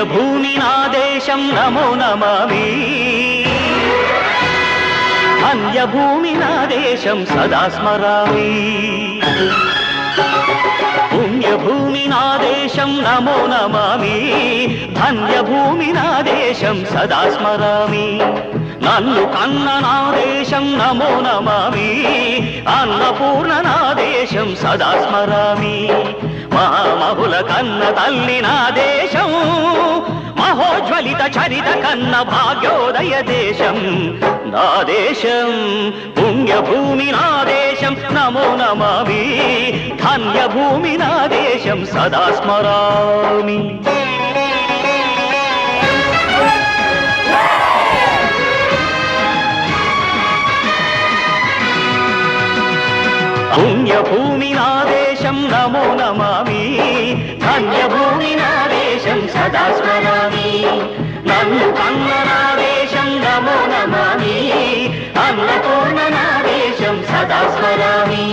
పుణ్యభూమి నా దేశం నమో నమామి ధన్యభూమి నా దేశం సదా స్మరామి పుణ్యభూమి నా దేశం నమో నమామి ధన్యభూమి నా దేశం సదా స్మరామి నన్ను కన్న నా దేశం నమో నమామి అన్నపూర్ణ నా దేశం సదా స్మరామి మహామహుల కన్న తల్లి నా దేశం మహోజ్వలిత చరిత కన్న భాగ్యోదయ దేశం నా దేశం పుణ్యభూమి నా దేశం నమో నమామి ధన్యభూమి నా దేశం సదా స్మరామి పుణ్యభూమి నా దేశం నమో నమామి ధన్యభూమి నా దేశం సదా స్మరామి నన్ను కన్న నా దేశం నమో నమామి అన్నపూర్ణ నా దేశం సదా స్మరామి